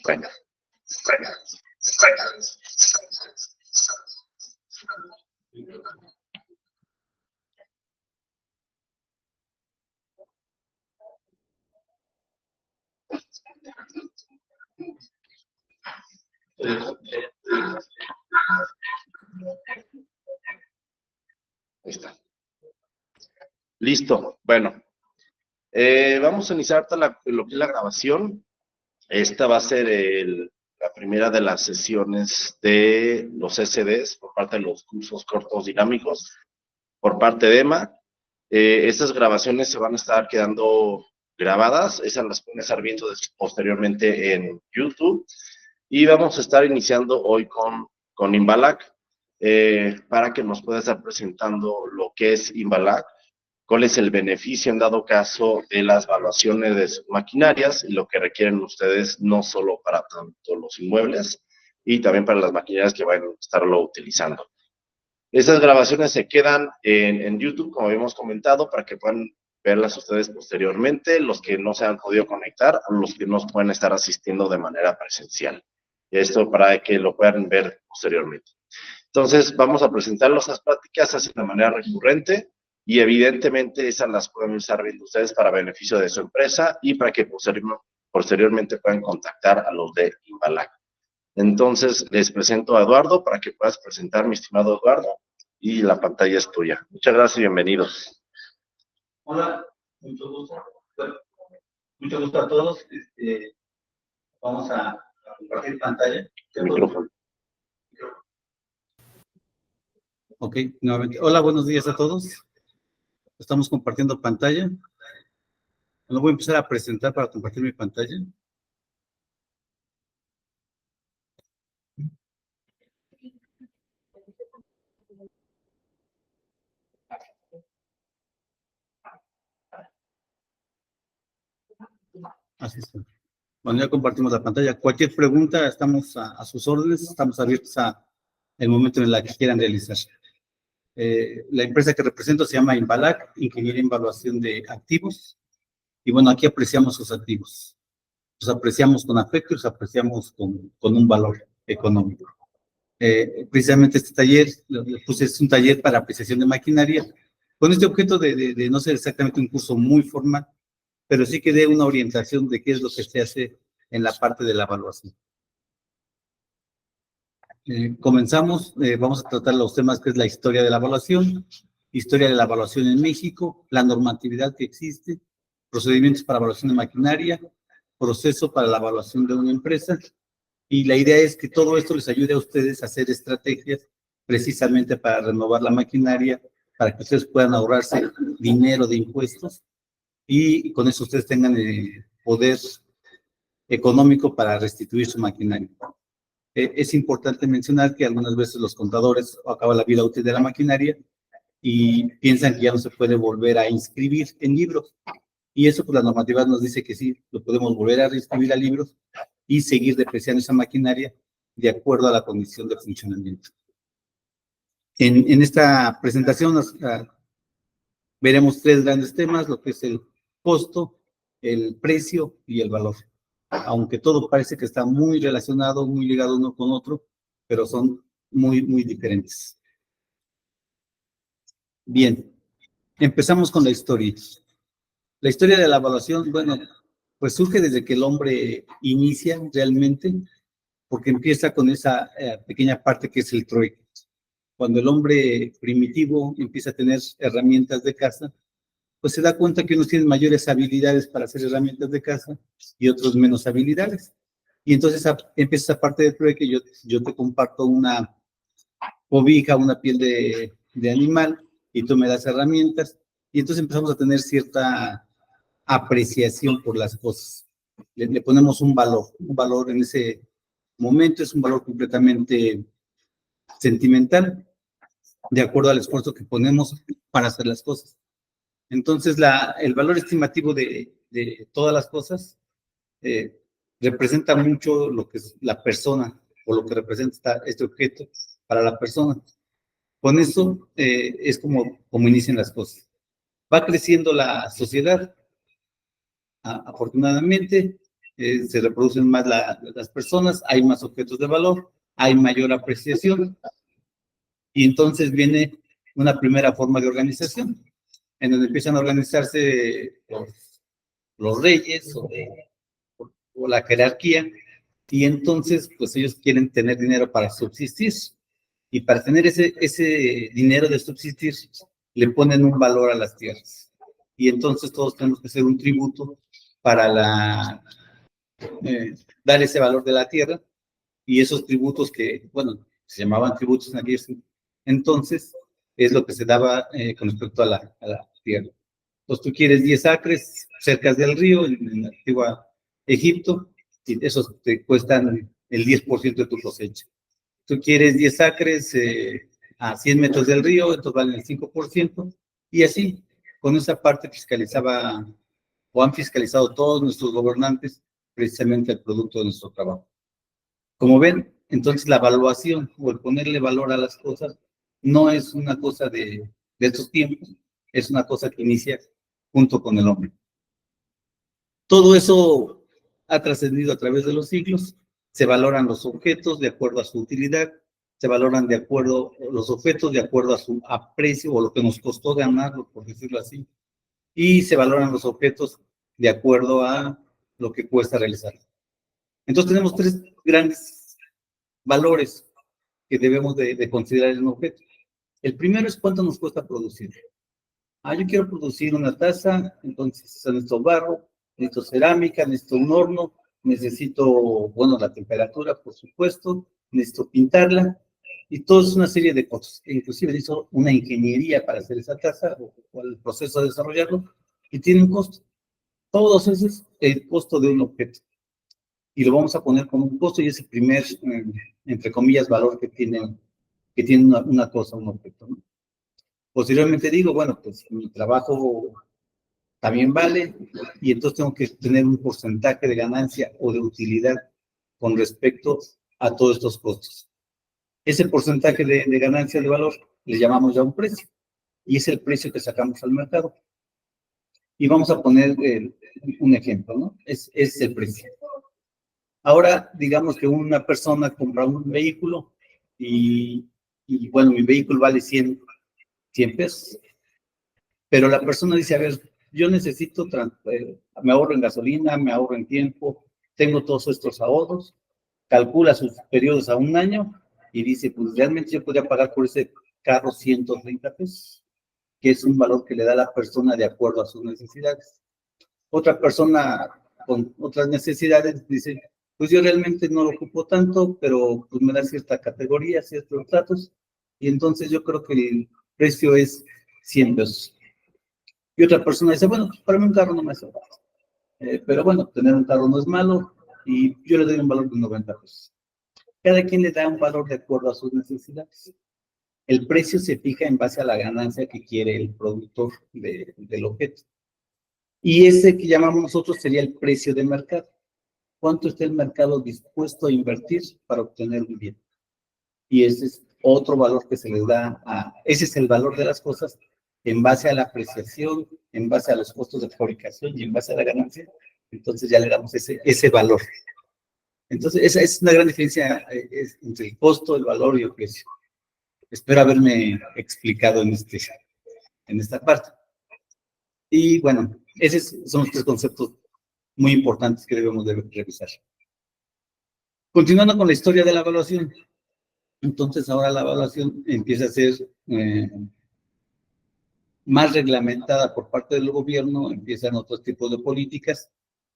Bueno. Ahí está. Listo. Bueno, vamos a iniciar lo que es la grabación. Esta va a ser la primera de las sesiones de los SDs por parte de los cursos cortos dinámicos, por parte de Emma. Estas grabaciones se van a estar quedando grabadas, esas las pueden estar viendo posteriormente en YouTube. Y vamos a estar iniciando hoy con Inbalac, para que nos pueda estar presentando lo que es Inbalac, cuál es el beneficio en dado caso de las evaluaciones de sus maquinarias y lo que requieren ustedes, no solo para tanto los inmuebles y también para las maquinarias que vayan a estarlo utilizando. Estas grabaciones se quedan en YouTube, como habíamos comentado, para que puedan verlas ustedes posteriormente, los que no se han podido conectar, o los que nos pueden estar asistiendo de manera presencial. Esto para que lo puedan ver posteriormente. Entonces, vamos a presentar las prácticas así de manera recurrente y evidentemente esas las pueden estar viendo ustedes para beneficio de su empresa y para que posteriormente puedan contactar a los de Inbalac. Entonces, les presento a Eduardo para que puedas presentar, mi estimado Eduardo, y la pantalla es tuya. Muchas gracias y bienvenidos. Hola, mucho gusto. Mucho gusto a todos. Vamos a compartir pantalla. El micrófono. Ok, nuevamente. Hola, buenos días a todos. Estamos compartiendo pantalla. Lo voy a empezar a presentar para compartir mi pantalla. Así es. Bueno, ya compartimos la pantalla. Cualquier pregunta, estamos a sus órdenes, estamos abiertos a el momento en el que quieran realizar. La empresa que represento se llama Inbalac, Ingeniería en Evaluación de Activos. Y bueno, aquí apreciamos sus activos. Los apreciamos con afecto y los apreciamos con un valor económico. Precisamente este taller, pues es un taller para apreciación de maquinaria, con este objeto de no ser exactamente un curso muy formal, pero sí que dé una orientación de qué es lo que se hace en la parte de la evaluación. Comenzamos, vamos a tratar los temas que es la historia de la evaluación en México, la normatividad que existe, procedimientos para evaluación de maquinaria, proceso para la evaluación de una empresa, y la idea es que todo esto les ayude a ustedes a hacer estrategias precisamente para renovar la maquinaria, para que ustedes puedan ahorrarse dinero de impuestos y con eso ustedes tengan poder económico para restituir su maquinaria. Es importante mencionar que algunas veces los contadores acaban la vida útil de la maquinaria y piensan que ya no se puede volver a inscribir en libros. Y eso, pues la normativa nos dice que sí, lo podemos volver a reinscribir a libros y seguir depreciando esa maquinaria de acuerdo a la condición de funcionamiento. En esta presentación veremos tres grandes temas, lo que es el costo, el precio y el valor. Aunque todo parece que está muy relacionado, muy ligado uno con otro, pero son muy, muy diferentes. Bien, empezamos con la historia. La historia de la evaluación, bueno, pues surge desde que el hombre inicia realmente, porque empieza con esa pequeña parte que es el trueque. Cuando el hombre primitivo empieza a tener herramientas de caza, pues se da cuenta que unos tienen mayores habilidades para hacer herramientas de caza y otros menos habilidades. Y entonces empieza esa parte del trueque, yo te comparto una cobija, una piel de animal, y tú me das herramientas, y entonces empezamos a tener cierta apreciación por las cosas. Le ponemos un valor en ese momento, es un valor completamente sentimental, de acuerdo al esfuerzo que ponemos para hacer las cosas. Entonces, el valor estimativo de todas las cosas representa mucho lo que es la persona o lo que representa este objeto para la persona. Con eso es como inician las cosas. Va creciendo la sociedad, afortunadamente, se reproducen más las personas, hay más objetos de valor, hay mayor apreciación, y entonces viene una primera forma de organización, en donde empiezan a organizarse los reyes o la jerarquía, y entonces pues ellos quieren tener dinero para subsistir, y para tener ese dinero de subsistir le ponen un valor a las tierras, y entonces todos tenemos que hacer un tributo para dar ese valor de la tierra, y esos tributos que, bueno, se llamaban tributos en aquellos entonces, es lo que se daba con respecto a la tierra. Entonces tú quieres 10 acres cerca del río, en la antigua Egipto, y esos te cuestan el 10% de tu cosecha. Tú quieres 10 acres a 100 metros del río, entonces valen el 5%, y así, con esa parte fiscalizaba, o han fiscalizado todos nuestros gobernantes, precisamente el producto de nuestro trabajo. Como ven, entonces la evaluación o el ponerle valor a las cosas no es una cosa de estos tiempos, es una cosa que inicia junto con el hombre. Todo eso ha trascendido a través de los siglos, se valoran los objetos de acuerdo a su utilidad, se valoran de acuerdo los objetos de acuerdo a su aprecio o lo que nos costó ganarlo, por decirlo así, y se valoran los objetos de acuerdo a lo que cuesta realizarlo. Entonces tenemos tres grandes valores que debemos de considerar en un objeto. El primero es cuánto nos cuesta producir. Yo quiero producir una taza, entonces necesito barro, necesito cerámica, necesito un horno, necesito, bueno, la temperatura, por supuesto, necesito pintarla, y todo es una serie de cosas. Inclusive necesito una ingeniería para hacer esa taza, o el proceso de desarrollarlo, y tiene un costo. Todos esos es el costo de un objeto. Y lo vamos a poner como un costo, y es el primer, entre comillas, valor que tiene una cosa, un objeto, ¿no? Posteriormente digo, bueno, pues mi trabajo también vale, y entonces tengo que tener un porcentaje de ganancia o de utilidad con respecto a todos estos costos. Ese porcentaje de ganancia de valor le llamamos ya un precio, y es el precio que sacamos al mercado. Y vamos a poner un ejemplo, ¿no? Es el precio. Ahora, digamos que una persona compra un vehículo y bueno, mi vehículo vale 100 pesos, pero la persona dice, a ver, yo necesito, me ahorro en gasolina, me ahorro en tiempo, tengo todos estos ahorros, calcula sus periodos a un año y dice, pues realmente yo podría pagar por ese carro 130 pesos, que es un valor que le da a la persona de acuerdo a sus necesidades. Otra persona con otras necesidades dice, pues yo realmente no lo ocupo tanto, pero pues me da cierta categoría, ciertos datos, y entonces yo creo que el precio es 100 pesos. Y otra persona dice, bueno, para mí un carro no me hace falta, pero bueno, tener un carro no es malo, y yo le doy un valor de 90 pesos. Cada quien le da un valor de acuerdo a sus necesidades. El precio se fija en base a la ganancia que quiere el productor del objeto. Y ese que llamamos nosotros sería el precio de mercado. ¿Cuánto está el mercado dispuesto a invertir para obtener un bien? Y ese es otro valor que se le da ese es el valor de las cosas en base a la apreciación, en base a los costos de fabricación y en base a la ganancia. Entonces ya le damos ese valor. Entonces esa es una gran diferencia entre el costo, el valor y el precio. Espero haberme explicado en esta parte. Y bueno, esos son los tres conceptos muy importantes que debemos de revisar. Continuando con la historia de la evaluación, entonces ahora la evaluación empieza a ser más reglamentada por parte del gobierno, empiezan otros tipos de políticas,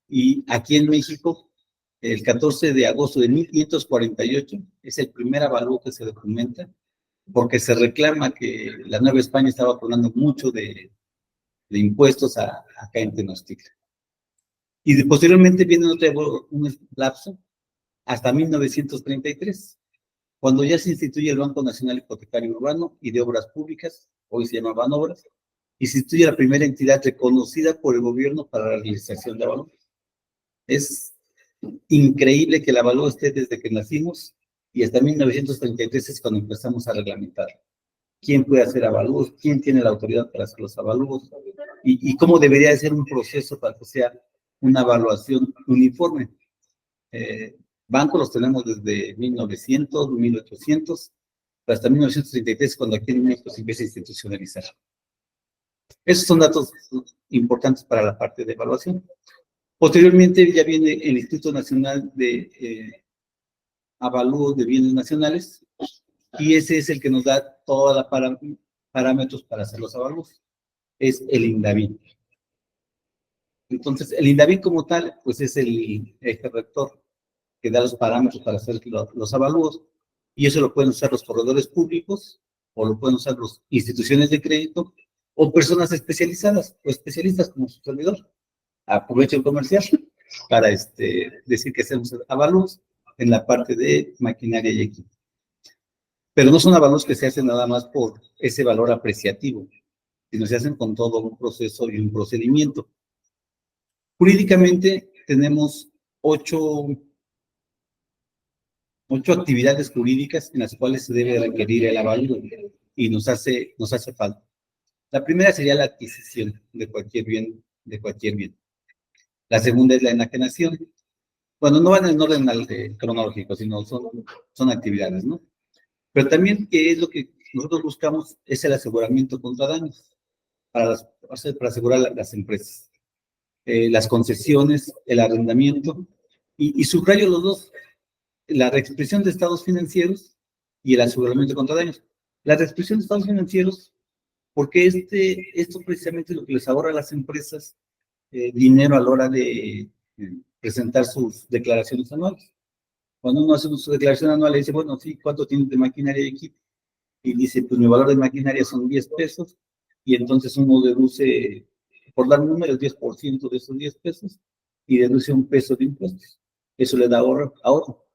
y aquí en México, el 14 de agosto de 1548, es el primer avalúo que se documenta, porque se reclama que la Nueva España estaba cobrando mucho de impuestos acá en Tenochtitlan. Y posteriormente viene un lapso hasta 1933, cuando ya se instituye el Banco Nacional Hipotecario Urbano y de Obras Públicas, hoy se llama Banobras, y se instituye la primera entidad reconocida por el gobierno para la realización de avalúos. Es increíble que el avalúo esté desde que nacimos y hasta 1933 es cuando empezamos a reglamentar quién puede hacer avalúos, quién tiene la autoridad para hacer los avalúos, y cómo debería de ser un proceso para que sea una evaluación uniforme. Bancos los tenemos desde 1900, 1800, hasta 1933, cuando aquí en México se empieza a institucionalizar. Esos son datos importantes para la parte de evaluación. Posteriormente ya viene el Instituto Nacional de Avalúo de Bienes Nacionales, y ese es el que nos da todos los parámetros para hacer los avalúos. Es el INDAVI. Entonces, el INDAVI como tal, pues es el eje rector que da los parámetros para hacer los avalúos, y eso lo pueden usar los corredores públicos, o lo pueden usar las instituciones de crédito, o personas especializadas, o especialistas como su servidor. Aprovecho el comercial para decir que hacemos avalúos en la parte de maquinaria y equipo. Pero no son avalúos que se hacen nada más por ese valor apreciativo, sino se hacen con todo un proceso y un procedimiento. Jurídicamente tenemos ocho actividades jurídicas en las cuales se debe requerir el avalúo y nos hace falta. La primera sería la adquisición de cualquier bien. La segunda es la enajenación. Bueno, no van en orden cronológico, sino son actividades, ¿no? Pero también, ¿qué es lo que nosotros buscamos? Es el aseguramiento contra daños para asegurar las empresas. Las concesiones, el arrendamiento, y subrayo los dos, la reexpresión de estados financieros y el aseguramiento contra daños. La reexpresión de estados financieros, porque esto precisamente es lo que les ahorra a las empresas dinero a la hora de presentar sus declaraciones anuales. Cuando uno hace su declaración anual, le dice, bueno, sí, ¿cuánto tienes de maquinaria y equipo? Y dice, pues mi valor de maquinaria son 10 pesos, y entonces uno deduce, por dar un número, el 10% de esos 10 pesos, y deduce un peso de impuestos. Eso le da ahorro.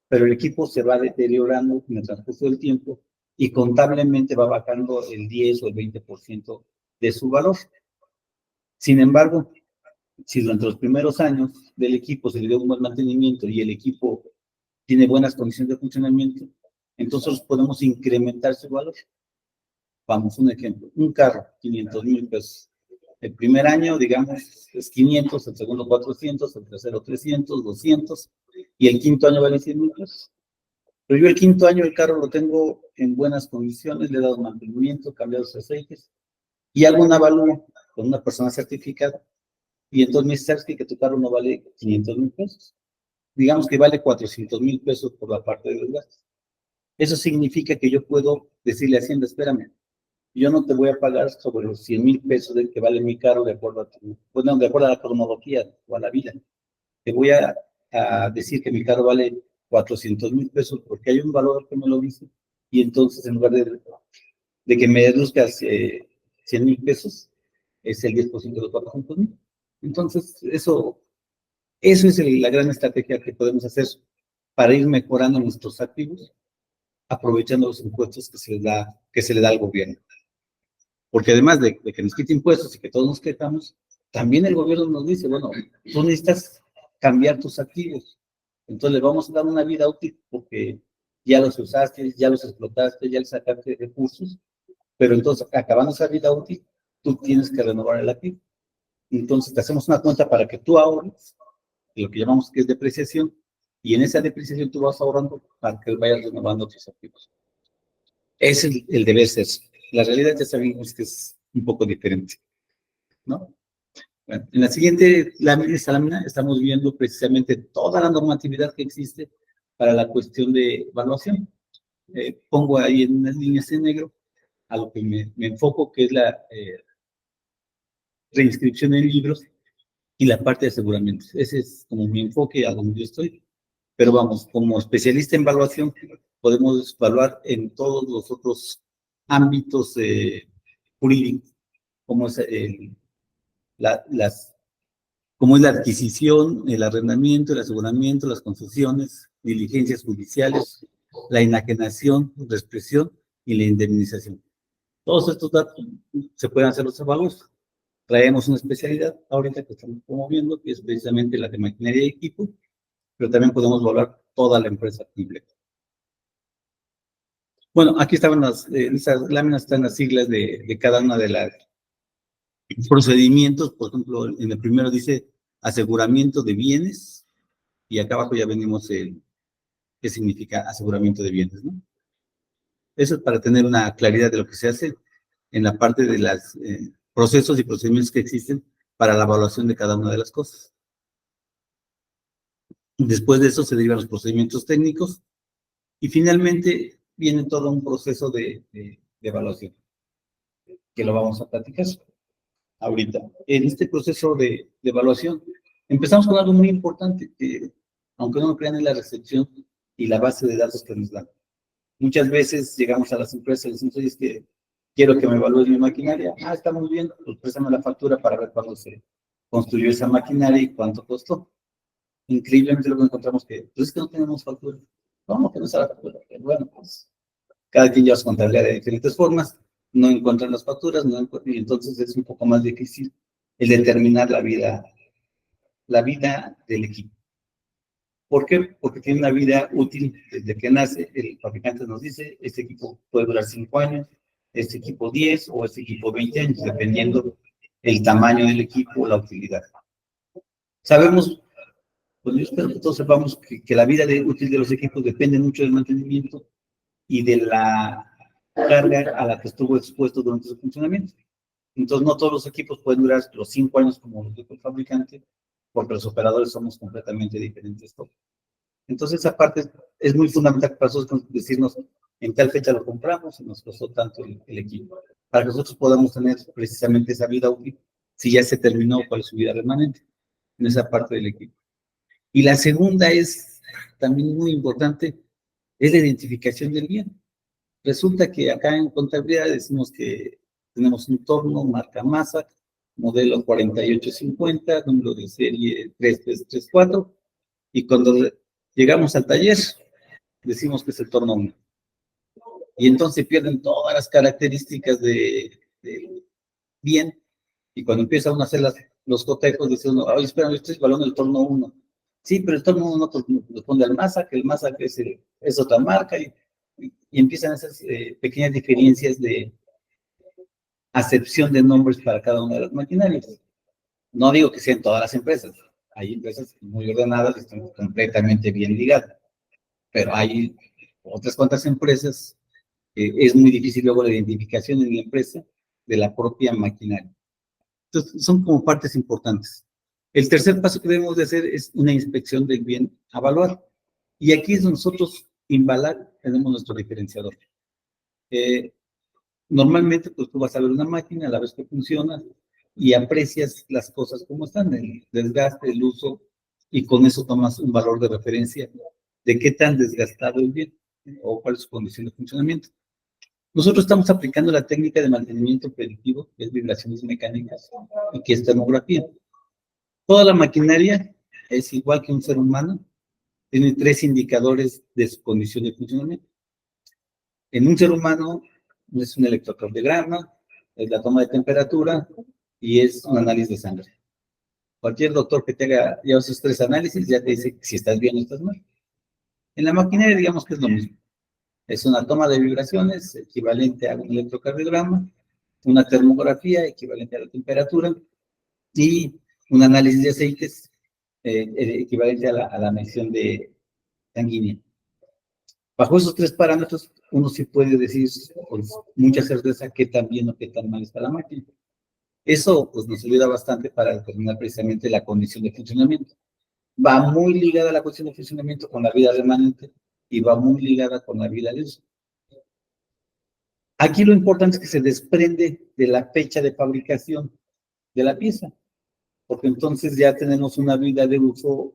Pero el equipo se va deteriorando en el transcurso del tiempo, y contablemente va bajando el 10 o el 20% de su valor. Sin embargo, si durante los primeros años del equipo se le dio un buen mantenimiento y el equipo tiene buenas condiciones de funcionamiento, entonces podemos incrementar su valor. Vamos, un ejemplo, un carro, 500,000 pesos. El primer año, digamos, es 500, el segundo 400, el tercero 300, 200, y el quinto año vale 100,000 pesos. Pero yo el quinto año el carro lo tengo en buenas condiciones, le he dado mantenimiento, cambiado los aceites, y hago un avalúo con una persona certificada, y entonces me dice, ¿sabes qué? Que tu carro no vale 500,000 pesos. Digamos que vale 400,000 pesos por la parte de los gastos. Eso significa que yo puedo decirle a Hacienda, espérame, yo no te voy a pagar sobre los 100,000 pesos del que vale mi carro de acuerdo a la cronología o a la vida. Te voy a decir que mi carro vale 400,000 pesos porque hay un valor que me lo dice, y entonces en lugar de que me deduzcas 100,000 pesos, es el 10% de los 400,000. Entonces, eso es la gran estrategia que podemos hacer para ir mejorando nuestros activos, aprovechando los impuestos que se le da al gobierno. Porque además de que nos quite impuestos y que todos nos quejamos, también el gobierno nos dice, bueno, tú necesitas cambiar tus activos. Entonces le vamos a dar una vida útil porque ya los usaste, ya los explotaste, ya les sacaste recursos, pero entonces acabando esa vida útil, tú tienes que renovar el activo. Entonces te hacemos una cuenta para que tú ahorres, lo que llamamos que es depreciación, y en esa depreciación tú vas ahorrando para que vayas renovando tus activos. Es el deber ser. La realidad ya sabemos que es un poco diferente, ¿no? Bueno, en la siguiente lámina estamos viendo precisamente toda la normatividad que existe para la cuestión de evaluación. Pongo ahí en unas líneas en negro a lo que me enfoco, que es la reinscripción en libros y la parte de aseguramientos. Ese es como mi enfoque a donde yo estoy. Pero vamos, como especialista en evaluación, podemos evaluar en todos los otros ámbitos jurídicos, como es como es la adquisición, el arrendamiento, el aseguramiento, las concesiones, diligencias judiciales, la enajenación, la expresión y la indemnización. Todos estos datos se pueden hacer los evaluados. Traemos una especialidad ahorita que estamos promoviendo, que es precisamente la de maquinaria y equipo, pero también podemos evaluar toda la empresa completa. Bueno, aquí estaban en esas láminas están las siglas de cada una de las procedimientos. Por ejemplo, en el primero dice aseguramiento de bienes, y acá abajo ya venimos qué significa aseguramiento de bienes, ¿no? Eso es para tener una claridad de lo que se hace en la parte de los procesos y procedimientos que existen para la evaluación de cada una de las cosas. Después de eso se derivan los procedimientos técnicos y finalmente viene todo un proceso de evaluación, que lo vamos a platicar ahorita. En este proceso de evaluación empezamos con algo muy importante, que aunque no lo crean, es la recepción y la base de datos que nos dan. Muchas veces llegamos a las empresas y les decimos, oye, es que quiero que me evalúes mi maquinaria. Ah, está muy bien, pues préstame la factura para ver cuándo se construyó esa maquinaria y cuánto costó. Increíblemente luego encontramos que, pues es que no tenemos factura. ¿Cómo que no está la factura? Bueno, pues cada quien lleva su contabilidad de diferentes formas, no encuentran las facturas, y entonces es un poco más difícil el determinar la vida del equipo. ¿Por qué? Porque tiene una vida útil desde que nace. El fabricante nos dice, este equipo puede durar 5 años, este equipo 10 o este equipo 20 años, dependiendo el tamaño del equipo o la utilidad. Sabemos, pues yo espero que todos sepamos que la vida útil de los equipos depende mucho del mantenimiento y de la carga a la que estuvo expuesto durante su funcionamiento. Entonces, no todos los equipos pueden durar los 5 años como los dijo el fabricante, porque los operadores somos completamente diferentes. Entonces, esa parte es muy fundamental para nosotros decirnos en tal fecha lo compramos y nos costó tanto el equipo, para que nosotros podamos tener precisamente esa vida útil, si ya se terminó, cuál es su vida remanente, en esa parte del equipo. Y la segunda es también muy importante, es la identificación del bien. Resulta que acá en contabilidad decimos que tenemos un torno, marca Mazak, modelo 4850, número de serie 3334, y cuando llegamos al taller, decimos que es el torno 1. Y entonces pierden todas las características de bien, y cuando empieza uno a hacer los cotejos, dice uno, oye, espera, yo estoy evaluando el torno 1. Sí, pero el torno 1 corresponde al Mazak, el Mazak es otra marca, y empiezan esas pequeñas diferencias de acepción de nombres para cada una de las maquinarias. No digo que sean todas las empresas, hay empresas muy ordenadas y están completamente bien ligadas, pero hay otras cuantas empresas que es muy difícil luego la identificación en la empresa de la propia maquinaria. Entonces, son como partes importantes. El tercer paso que debemos de hacer es una inspección del bien evaluado. Y aquí es donde nosotros, Invalar, tenemos nuestro diferenciador. Normalmente, pues tú vas a ver una máquina, a la vez que funciona, y aprecias las cosas como están, el desgaste, el uso, y con eso tomas un valor de referencia de qué tan desgastado el bien o cuál es su condición de funcionamiento. Nosotros estamos aplicando la técnica de mantenimiento predictivo, que es vibraciones mecánicas y que es termografía. Toda la maquinaria es igual que un ser humano, tiene 3 indicadores de su condición de funcionamiento. En un ser humano es un electrocardiograma, es la toma de temperatura y es un análisis de sangre. Cualquier doctor que te haga ya esos 3 análisis ya te dice si estás bien o estás mal. En la maquinaria digamos que es lo mismo. Es una toma de vibraciones equivalente a un electrocardiograma, una termografía equivalente a la temperatura y un análisis de aceites equivalente a la medición de sanguínea. Bajo esos 3 parámetros, uno sí puede decir con mucha certeza qué tan bien o qué tan mal está la máquina. Eso pues, nos ayuda bastante para determinar precisamente la condición de funcionamiento. Va muy ligada a la cuestión de funcionamiento con la vida remanente y va muy ligada con la vida de uso. Aquí lo importante es que se desprende de la fecha de fabricación de la pieza, porque entonces ya tenemos una vida de uso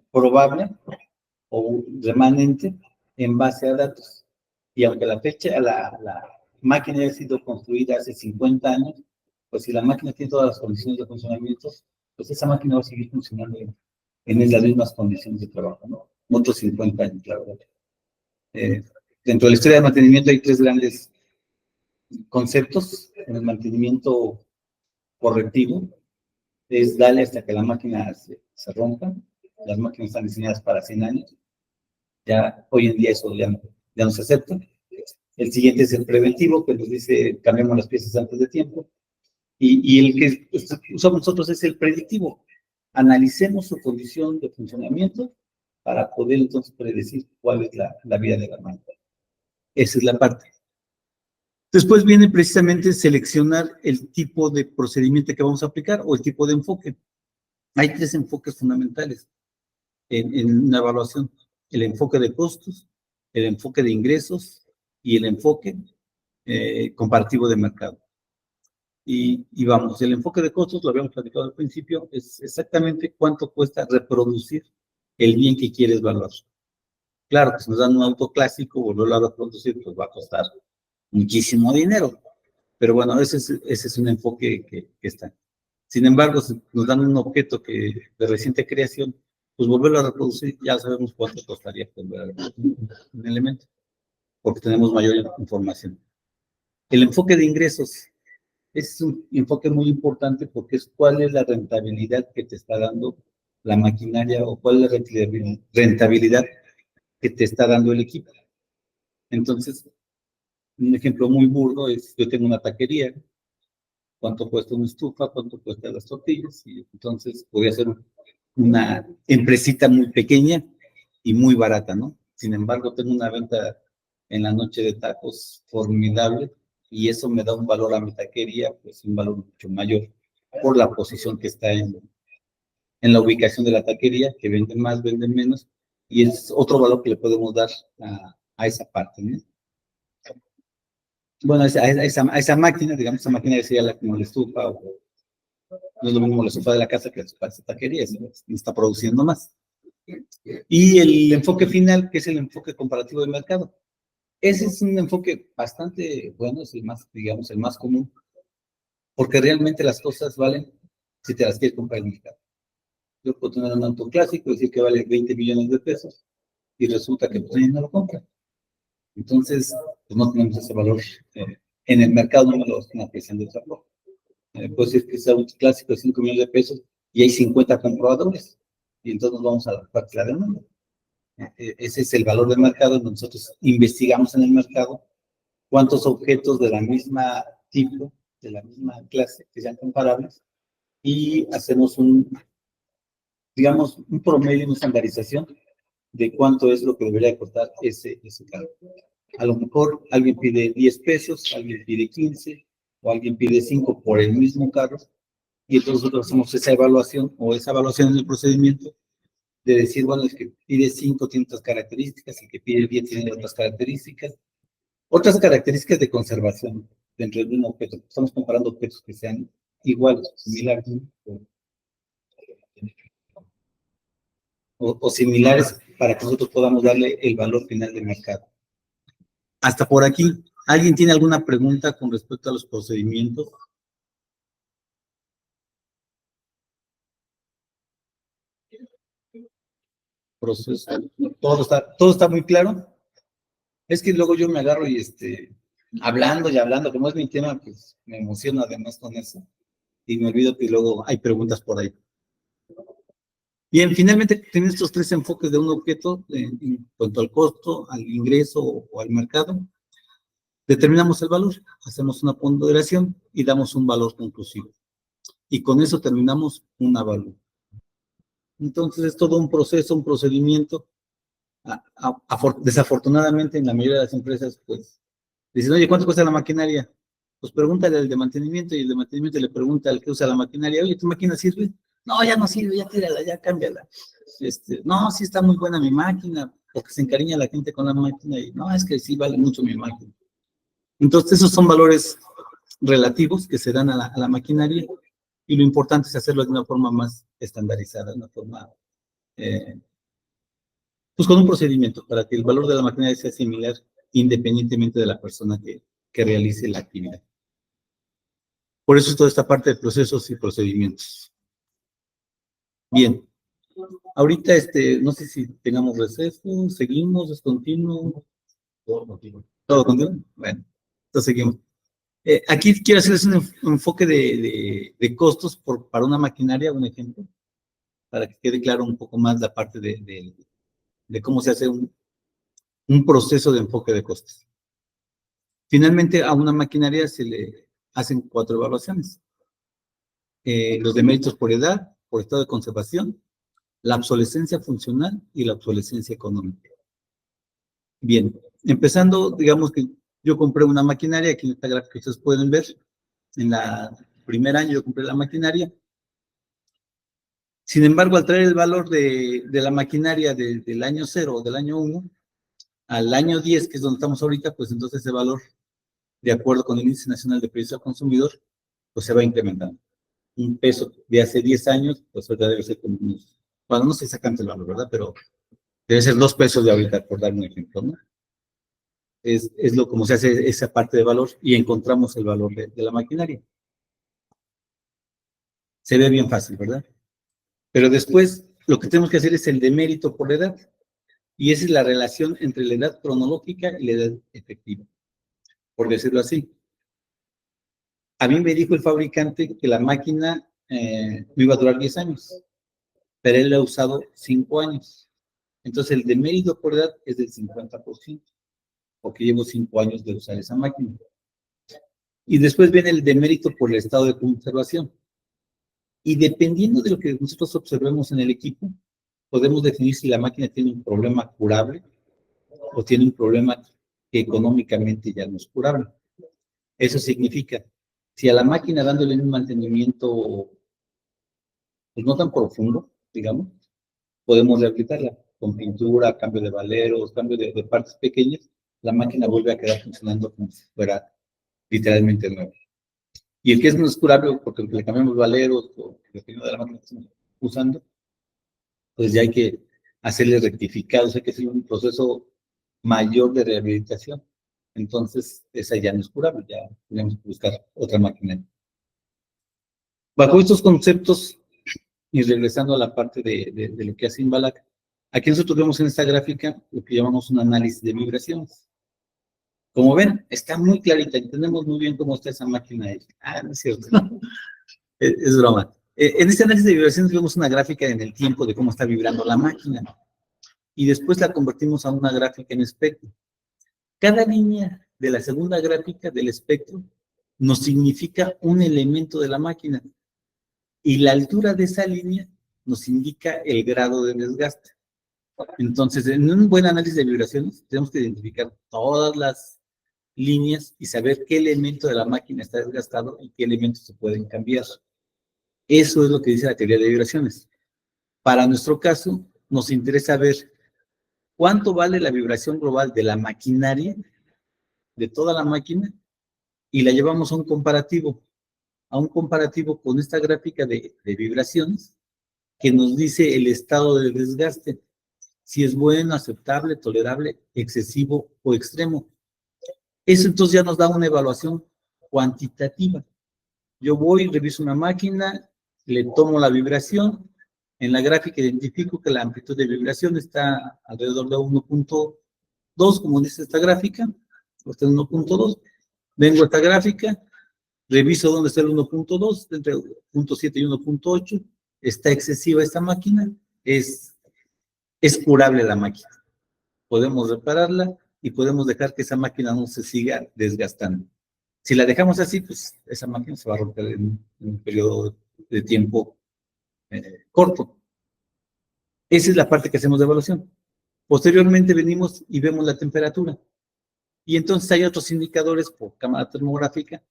probable o remanente en base a datos. Y aunque la fecha, la máquina haya sido construida hace 50 años, pues si la máquina tiene todas las condiciones de funcionamiento, pues esa máquina va a seguir funcionando en las mismas condiciones de trabajo, ¿no? Otros 50 años, la verdad. Dentro de la historia del mantenimiento hay 3 grandes conceptos. En el mantenimiento correctivo es darle hasta que la máquina se rompa. Las máquinas están diseñadas para 100 años. Ya hoy en día eso ya no se acepta. El siguiente es el preventivo, que nos dice cambiamos las piezas antes de tiempo. Y el que usamos nosotros es el predictivo. Analicemos su condición de funcionamiento para poder entonces predecir cuál es la vida de la máquina. Esa es la parte. Después viene precisamente seleccionar el tipo de procedimiento que vamos a aplicar o el tipo de enfoque. Hay 3 enfoques fundamentales en una evaluación: el enfoque de costos, el enfoque de ingresos y el enfoque comparativo de mercado. Y vamos, el enfoque de costos, lo habíamos platicado al principio, es exactamente cuánto cuesta reproducir el bien que quieres evaluar. Claro, que si nos dan un auto clásico, volverlo a reproducir, pues va a costar muchísimo dinero. Pero bueno, ese es un enfoque que está. Sin embargo, si nos dan un objeto de reciente creación, pues volverlo a reproducir, ya sabemos cuánto costaría volver a reproducir un elemento, porque tenemos mayor información. El enfoque de ingresos es un enfoque muy importante porque es cuál es la rentabilidad que te está dando la maquinaria o cuál es la rentabilidad que te está dando el equipo. Entonces, un ejemplo muy burdo es, yo tengo una taquería, cuánto cuesta una estufa, cuánto cuesta las tortillas, y entonces podría ser una empresita muy pequeña y muy barata, ¿no? Sin embargo, tengo una venta en la noche de tacos formidable y eso me da un valor a mi taquería, pues un valor mucho mayor por la posición que está en la ubicación de la taquería, que vende más, vende menos, y es otro valor que le podemos dar a esa parte, ¿no? Bueno, a esa máquina, digamos, esa máquina sería la como la estufa, o no es lo mismo la estufa de la casa que la estufa de esa taquería, eso está produciendo más. Y el enfoque final, que es el enfoque comparativo de mercado. Ese es un enfoque bastante bueno, es el más, digamos, el más común, porque realmente las cosas valen si te las quieres comprar en el mercado. Yo puedo tener un auto clásico, decir que vale 20 millones de pesos, y resulta que pues, no lo compra. Entonces, pues no tenemos ese valor. En el mercado no me lo están apreciando de esa forma. Puedo decir que ese auto clásico de 5 millones de pesos y hay 50 compradores, y entonces nos vamos a la parte de la demanda. Ese es el valor del mercado. Nosotros investigamos en el mercado cuántos objetos de la misma tipo, de la misma clase, que sean comparables, y hacemos digamos, un promedio, una estandarización de cuánto es lo que debería costar ese carro. A lo mejor alguien pide 10 pesos, alguien pide 15, o alguien pide 5 por el mismo carro, y entonces nosotros hacemos esa evaluación en el procedimiento de decir, bueno, el que pide 5 tiene otras características, el que pide 10 tiene otras características de conservación dentro de un objeto. Estamos comparando objetos que sean iguales, similares, o similares para que nosotros podamos darle el valor final de mercado. Hasta por aquí, ¿alguien tiene alguna pregunta con respecto a los procedimientos? Proceso. Todo está muy claro. Es que luego yo me agarro y hablando y hablando, como es mi tema, pues me emociono además con eso. Y me olvido que luego hay preguntas por ahí. Bien, finalmente tienen estos 3 enfoques de un objeto en cuanto al costo, al ingreso o al mercado. Determinamos el valor, hacemos una ponderación y damos un valor conclusivo. Y con eso terminamos una valor. Entonces es todo un proceso, un procedimiento. Desafortunadamente en la mayoría de las empresas, pues, dicen, oye, ¿cuánto cuesta la maquinaria? Pues pregúntale al de mantenimiento y el de mantenimiento le pregunta al que usa la maquinaria, oye, ¿tu máquina sirve? No, ya no sirve, ya tírala, ya cámbiala. No, sí está muy buena mi máquina, porque se encariña la gente con la máquina y no, es que sí vale mucho mi máquina. Entonces esos son valores relativos que se dan a la maquinaria y lo importante es hacerlo de una forma más estandarizada, de una forma, pues con un procedimiento para que el valor de la maquinaria sea similar independientemente de la persona que realice la actividad. Por eso es toda esta parte de procesos y procedimientos. Bien. Ahorita, no sé si tengamos receso, seguimos, es continuo. Todo continuo. Todo continuo. Bueno, entonces seguimos. Aquí quiero hacerles un enfoque de costos para una maquinaria, un ejemplo, para que quede claro un poco más la parte de cómo se hace un proceso de enfoque de costos. Finalmente, a una maquinaria se le hacen 4 evaluaciones. Los deméritos por edad, por estado de conservación, la obsolescencia funcional y la obsolescencia económica. Bien, empezando, digamos que yo compré una maquinaria, aquí en esta gráfica que ustedes pueden ver, en la primer año yo compré la maquinaria. Sin embargo, al traer el valor de la maquinaria del año 0 o del año 1 al año 10, que es donde estamos ahorita, pues entonces ese valor, de acuerdo con el Índice Nacional de Precios al Consumidor, pues se va incrementando. Un peso de hace 10 años, pues ahorita debe ser como unos, bueno, no sé exactamente el valor, ¿verdad? Pero debe ser 2 pesos de ahorita, por dar un ejemplo, ¿no? Es lo como se hace esa parte de valor y encontramos el valor de la maquinaria. Se ve bien fácil, ¿verdad? Pero después lo que tenemos que hacer es el demérito por edad. Y esa es la relación entre la edad cronológica y la edad efectiva, por decirlo así. A mí me dijo el fabricante que la máquina me iba a durar 10 años, pero él la ha usado 5 años. Entonces el demérito por edad es del 50%, porque llevo 5 años de usar esa máquina. Y después viene el demérito por el estado de conservación. Y dependiendo de lo que nosotros observemos en el equipo, podemos definir si la máquina tiene un problema curable o tiene un problema que económicamente ya no es curable. Eso significa, si a la máquina dándole un mantenimiento pues no tan profundo, digamos, podemos rehabilitarla con pintura, cambio de valeros, cambio de partes pequeñas, la máquina vuelve a quedar funcionando como si fuera literalmente nueva. Y el que es menos curable, porque le cambiamos valeros o dependiendo de la máquina que estamos usando, pues ya hay que hacerle rectificados, hay que hacer un proceso mayor de rehabilitación. Entonces, esa ya no es curable, ya tenemos que buscar otra máquina. Bajo estos conceptos, y regresando a la parte de lo que hace Inbalac, aquí nosotros vemos en esta gráfica lo que llamamos un análisis de vibraciones. Como ven, está muy clarita, entendemos muy bien cómo está esa máquina ahí. Ah, no es cierto, es broma. En este análisis de vibraciones vemos una gráfica en el tiempo de cómo está vibrando la máquina. Y después la convertimos a una gráfica en espectro. Cada línea de la segunda gráfica del espectro nos significa un elemento de la máquina. Y la altura de esa línea nos indica el grado de desgaste. Entonces, en un buen análisis de vibraciones, tenemos que identificar todas las líneas y saber qué elemento de la máquina está desgastado y qué elementos se pueden cambiar. Eso es lo que dice la teoría de vibraciones. Para nuestro caso, nos interesa ver cuánto vale la vibración global de la maquinaria, de toda la máquina, y la llevamos a un comparativo con esta gráfica de vibraciones que nos dice el estado de desgaste, si es bueno, aceptable, tolerable, excesivo o extremo. Eso entonces ya nos da una evaluación cuantitativa. Yo voy, reviso una máquina, le tomo la vibración, en la gráfica identifico que la amplitud de vibración está alrededor de 1.2, como dice esta gráfica, está en 1.2, vengo a esta gráfica, reviso dónde está el 1.2, entre 0.7 y 1.8, está excesiva esta máquina, es curable la máquina. Podemos repararla y podemos dejar que esa máquina no se siga desgastando. Si la dejamos así, pues esa máquina se va a romper en un periodo de tiempo corto. Esa es la parte que hacemos de evaluación. Posteriormente venimos y vemos la temperatura. Y entonces hay otros indicadores por cámara termográfica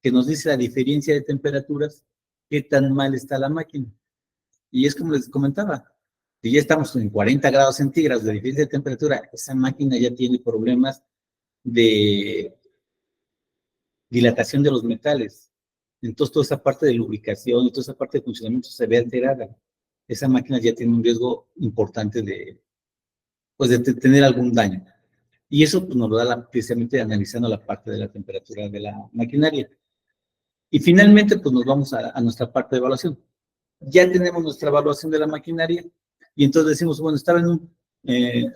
que nos dice la diferencia de temperaturas, qué tan mal está la máquina. Y es como les comentaba, si ya estamos en 40 grados centígrados de diferencia de temperatura, esa máquina ya tiene problemas de dilatación de los metales. Entonces toda esa parte de lubricación y toda esa parte de funcionamiento se ve alterada. Esa máquina ya tiene un riesgo importante de tener algún daño. Y eso pues, nos lo da precisamente analizando la parte de la temperatura de la maquinaria. Y finalmente, pues nos vamos a nuestra parte de evaluación. Ya tenemos nuestra evaluación de la maquinaria y entonces decimos, bueno, estaba en un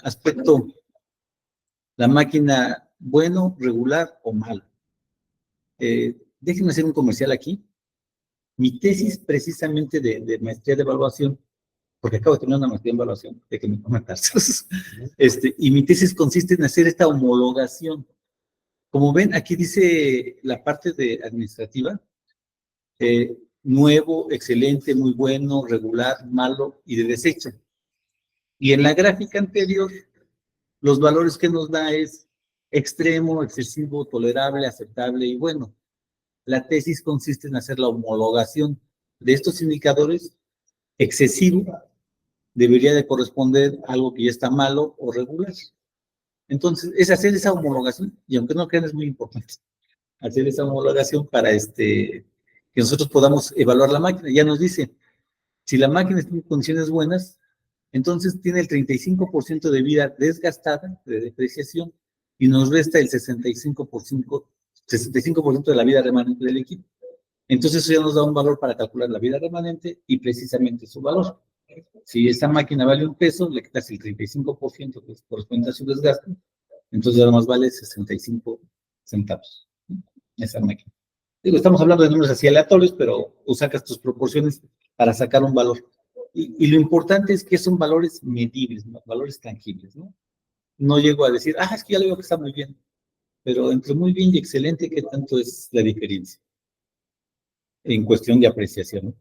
aspecto, la máquina bueno, regular o malo. Déjenme hacer un comercial aquí. Mi tesis precisamente de maestría de evaluación, porque acabo de terminar una maestría en evaluación, de que me comentar. Y mi tesis consiste en hacer esta homologación. Como ven, aquí dice la parte de administrativa, nuevo, excelente, muy bueno, regular, malo y de desecho. Y en la gráfica anterior, los valores que nos da es extremo, excesivo, tolerable, aceptable y bueno. La tesis consiste en hacer la homologación de estos indicadores. Excesivo debería de corresponder a algo que ya está malo o regular. Entonces, es hacer esa homologación, y aunque no crean, es muy importante hacer esa homologación para que nosotros podamos evaluar la máquina. Ya nos dice, si la máquina está en condiciones buenas, entonces tiene el 35% de vida desgastada, de depreciación, y nos resta el 65% de la vida remanente del equipo. Entonces eso ya nos da un valor para calcular la vida remanente y precisamente su valor. Si esta máquina vale $1, le quitas el 35% que corresponde a su desgaste, entonces ya más vale 65 centavos esa máquina. Digo, estamos hablando de números así aleatorios, pero tú sacas tus proporciones para sacar un valor. Y lo importante es que son valores medibles, ¿no? Valores tangibles, ¿no? No llego a decir, es que ya le veo que está muy bien, pero entre muy bien y excelente, ¿qué tanto es la diferencia? En cuestión de apreciación, ¿no?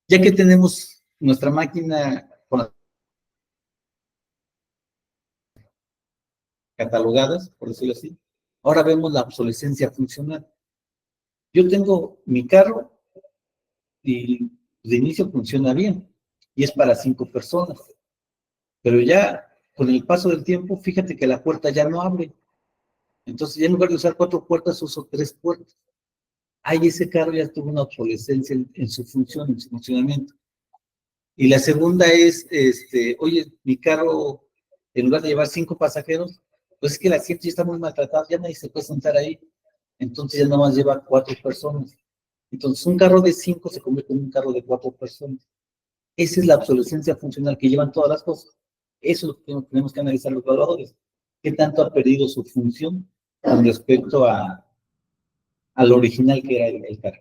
Ya que tenemos nuestra máquina catalogadas, por decirlo así, ahora vemos la obsolescencia funcional. Yo tengo mi carro y de inicio funciona bien y es para 5 personas, pero ya con el paso del tiempo, fíjate que la puerta ya no abre. Entonces ya en lugar de usar 4 puertas, uso 3 puertas. Ahí ese carro ya tuvo una obsolescencia en su función, en su funcionamiento. Y la segunda es, oye, mi carro, en lugar de llevar 5 pasajeros, pues es que el asiento ya está muy maltratado, ya nadie se puede sentar ahí. Entonces ya nada más lleva 4 personas. Entonces un carro de 5 se convierte en un carro de 4 personas. Esa es la obsolescencia funcional que llevan todas las cosas. Eso es lo que tenemos que analizar los evaluadores. ¿Qué tanto ha perdido su función con respecto a lo original que era el carro?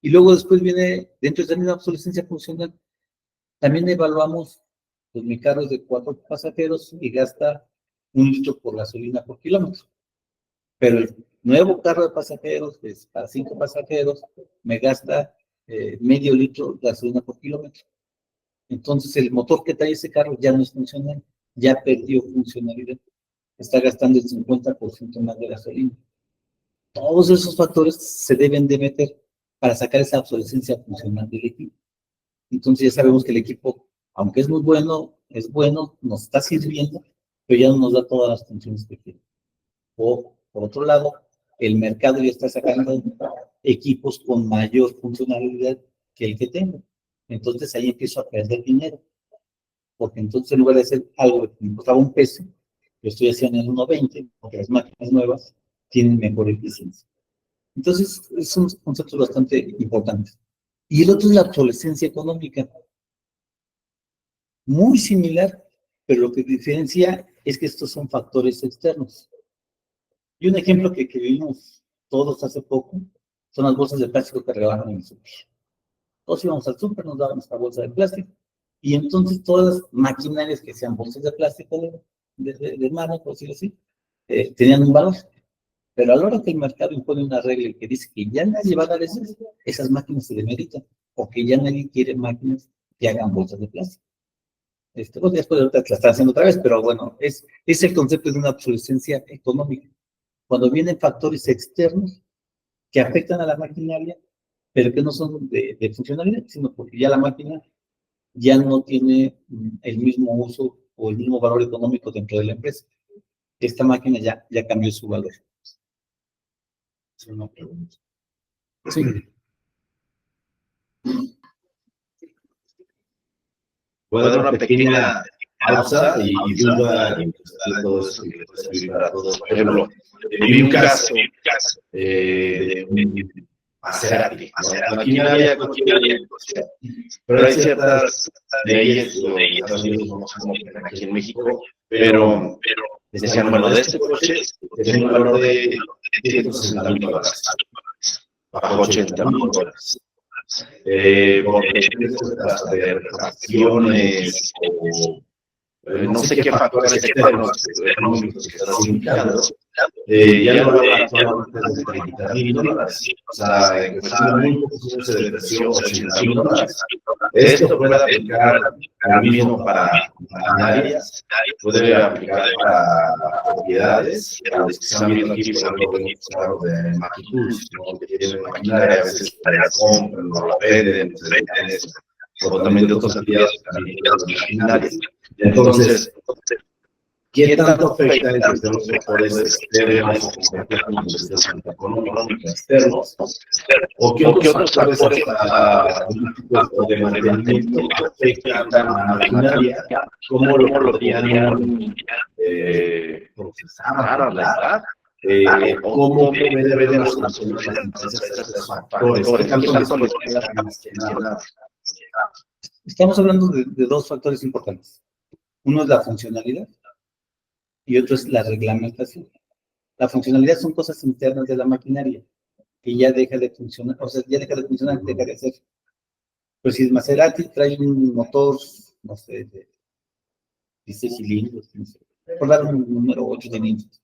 Y luego después viene, dentro de esa misma obsolescencia funcional, también evaluamos, pues mi carro es de 4 pasajeros y gasta 1 litro por gasolina por kilómetro. Pero el nuevo carro de pasajeros, que es para 5 pasajeros, me gasta medio litro de gasolina por kilómetro. Entonces el motor que trae ese carro ya no es funcional, ya perdió funcionalidad. Está gastando el 50% más de gasolina. Todos esos factores se deben de meter para sacar esa obsolescencia funcional del equipo. Entonces ya sabemos que el equipo, aunque es muy bueno, nos está sirviendo, pero ya no nos da todas las funciones que quiere. O, por otro lado, el mercado ya está sacando equipos con mayor funcionalidad que el que tengo. Entonces ahí empiezo a perder dinero. Porque entonces en lugar de hacer algo que me costaba $1, lo estoy haciendo en 1.20, porque las máquinas nuevas tienen mejor eficiencia. Entonces, son conceptos bastante importantes. Y el otro es la obsolescencia económica. Muy similar, pero lo que diferencia es que estos son factores externos. Y un ejemplo que vimos todos hace poco son las bolsas de plástico que regalaban en el súper. Todos íbamos al súper, nos daban esta bolsa de plástico, y entonces todas las maquinarias que sean bolsas de plástico de mano, por decirlo así, tenían un valor. Pero a la hora que el mercado impone una regla que dice que ya nadie va a dar esas máquinas se demeritan, porque ya nadie quiere máquinas que hagan bolsas de plástico. Pues después ahorita la están haciendo otra vez, pero bueno, es el concepto de una obsolescencia económica. Cuando vienen factores externos que afectan a la maquinaria, pero que no son de funcionalidad, sino porque ya la máquina ya no tiene el mismo uso o el mismo valor económico dentro de la empresa. Esta máquina ya cambió su valor. Es una pregunta. Sí. Voy a dar una pequeña pausa y duda en todo eso que les puede servir para todos. Por ejemplo, vi un caso de un Maserati, maquinaria, pero hay ciertas leyes, Estados Unidos no son como aquí en México, pero decían, bueno, de este coche tiene un valor de $160,000, bajo $80,000. Porque de refacciones no sé qué factores externos económicos que están implicados, ya no habrá solamente de $30,000. O sea, en cuestión de muy pocos años se depreció $80,000. Esto puede aplicar lo mismo para maquinarias, puede aplicar para propiedades, a los que están viendo aquí, por ejemplo, de Maquitools, ¿no? Que tienen maquinaria, a veces la compran, no la venden, se dedican a eso, o también de otros actividades de maquinaria. Entonces, ¿qué tanto afecta el que los sectores externos o económicos externos? ¿O qué otros factores políticos o de mantenimiento afectan a la maquinaria? ¿Cómo lo podrían procesar, arreglar? ¿Cómo deben solucionar las empresas estos factores? ¿Qué tanto les queda mencionar? Estamos hablando de dos factores importantes. Uno es la funcionalidad y otro es la reglamentación. La funcionalidad son cosas internas de la maquinaria que ya deja de funcionar, o sea, ya deja de funcionar, deja de hacer. Pues si el Maserati trae un motor, no sé, de 16 cilindros, no sé, por dar un número 8 cilindros.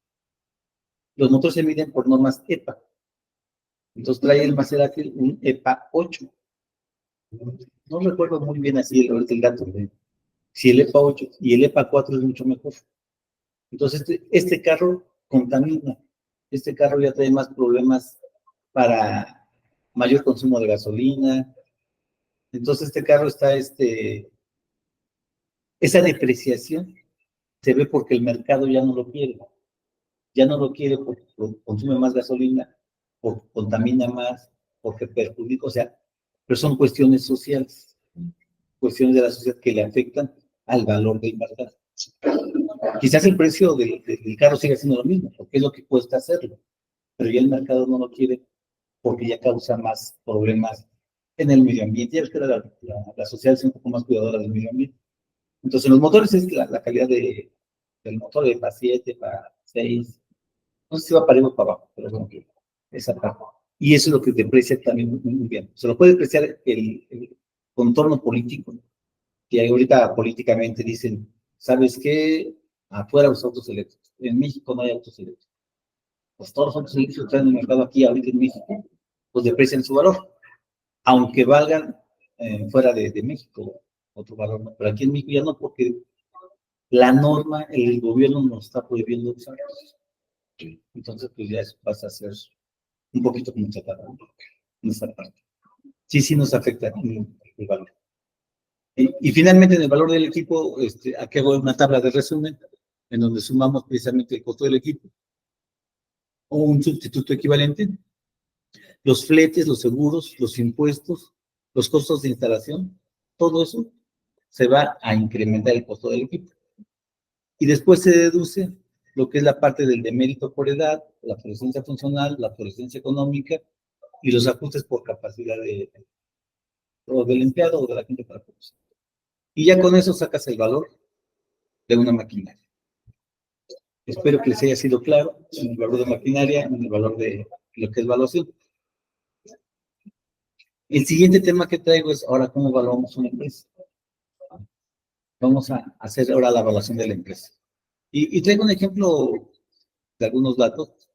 Los motores se miden por normas EPA. Entonces trae el Maserati un EPA 8. No recuerdo muy bien así el dato. Si el EPA 8 y el EPA 4 es mucho mejor. Entonces, este carro contamina. Este carro ya trae más problemas para mayor consumo de gasolina. Entonces, este carro está, esa depreciación se ve porque el mercado ya no lo quiere. Ya no lo quiere porque consume más gasolina, porque contamina más, porque perjudica, o sea, pero son cuestiones sociales, cuestiones de la sociedad que le afectan al valor del mercado. Quizás el precio del carro siga siendo lo mismo, porque es lo que cuesta hacerlo, pero ya el mercado no lo quiere porque ya causa más problemas en el medio ambiente. Ya ves que la sociedad es un poco más cuidadora del medio ambiente. Entonces, los motores es la calidad del motor, de para 7, para 6, no sé si va para arriba o para abajo, pero bueno, esa parte. Y eso es lo que deprecia también muy bien. Se lo puede depreciar el contorno político, que ahorita políticamente dicen, ¿sabes qué? Afuera los autos eléctricos. En México no hay autos eléctricos. Pues todos los autos eléctricos que están en el mercado aquí ahorita en México, pues deprecian su valor, aunque valgan fuera de México otro valor, ¿no? Pero aquí en México ya no, porque la norma, el gobierno nos está prohibiendo usarlos. Entonces, pues ya eso pasa a ser un poquito como chatarra en esta parte. Sí nos afecta el valor. Y finalmente, en el valor del equipo, aquí hago una tabla de resumen en donde sumamos precisamente el costo del equipo o un sustituto equivalente, los fletes, los seguros, los impuestos, los costos de instalación, todo eso se va a incrementar el costo del equipo. Y después se deduce lo que es la parte del demérito por edad, la obsolescencia funcional, la obsolescencia económica y los ajustes por capacidad o del empleado o de la gente para producir. Y ya con eso sacas el valor de una maquinaria. Espero que les haya sido claro en el valor de maquinaria, en el valor de lo que es evaluación. El siguiente tema que traigo es ahora cómo evaluamos una empresa. Vamos a hacer ahora la evaluación de la empresa. Y traigo un ejemplo de algunos datos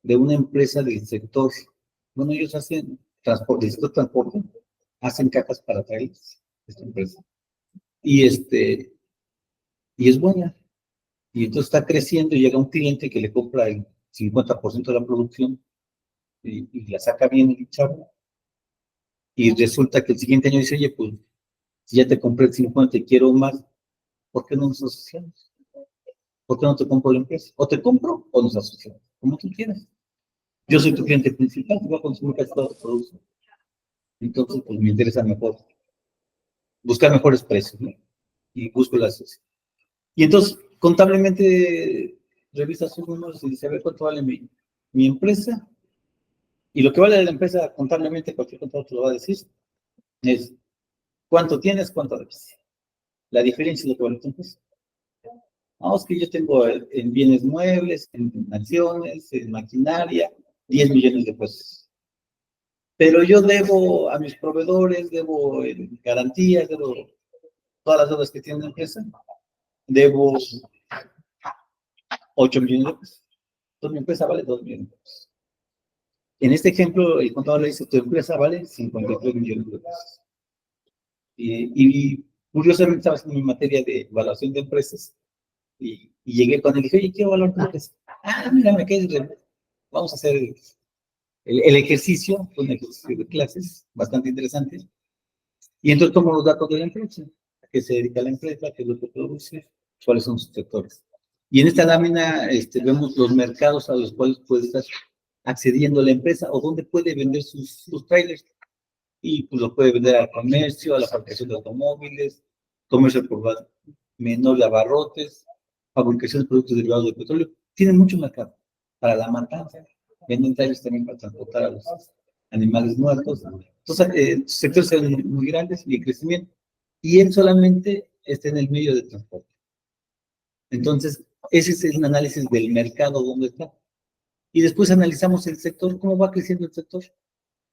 de una empresa del sector. Bueno, ellos hacen transporte, del sector transporte, hacen cajas para trailers, esta empresa. Y es buena. Y entonces está creciendo y llega un cliente que le compra el 50% de la producción y la saca bien el chavo. Y resulta que el siguiente año dice, oye, pues si ya te compré el 50 y quiero más, ¿por qué no nos asociamos? ¿Por qué no te compro la empresa? O te compro o nos asociamos, como tú quieras. Yo soy tu cliente principal, te voy a consumir casi todo tu producto. Entonces, pues me interesa mejor buscar mejores precios, ¿no? Y busco la asociación. Y entonces, contablemente, revisa sus números y dice, a ver cuánto vale mi empresa. Y lo que vale la empresa, contablemente, cualquier contador te lo va a decir, es cuánto tienes, cuánto debes. La diferencia es lo que vale tu empresa. Vamos, que yo tengo en bienes muebles, en acciones, en maquinaria, 10 millones de pesos. Pero yo debo a mis proveedores, debo en garantías, debo todas las deudas que tiene la empresa, debo 8 millones de pesos. Entonces mi empresa vale 2 millones de pesos. En este ejemplo, el contador le dice, tu empresa vale 53 millones de pesos. Y curiosamente estaba haciendo mi materia de evaluación de empresas y llegué con él y dije, oye, quiero evaluar tu empresa. Ah, mira, me caes re... Vamos a hacer el ejercicio, fue un ejercicio de clases bastante interesante. Y entonces tomo los datos de la empresa, a qué se dedica la empresa, qué es lo que produce, cuáles son sus sectores. Y en esta lámina vemos los mercados a los cuales puede estar accediendo la empresa o dónde puede vender sus trailers. Y pues lo puede vender al comercio, a la fabricación de automóviles, comercio por menor de abarrotes, fabricación de productos derivados del petróleo. Tiene mucho mercado para la matanza. Venden trailers también para transportar a los animales muertos. Entonces, sectores son muy grandes y de crecimiento. Y él solamente está en el medio de transporte. Entonces, ese es un análisis del mercado donde está. Y después analizamos el sector, cómo va creciendo el sector.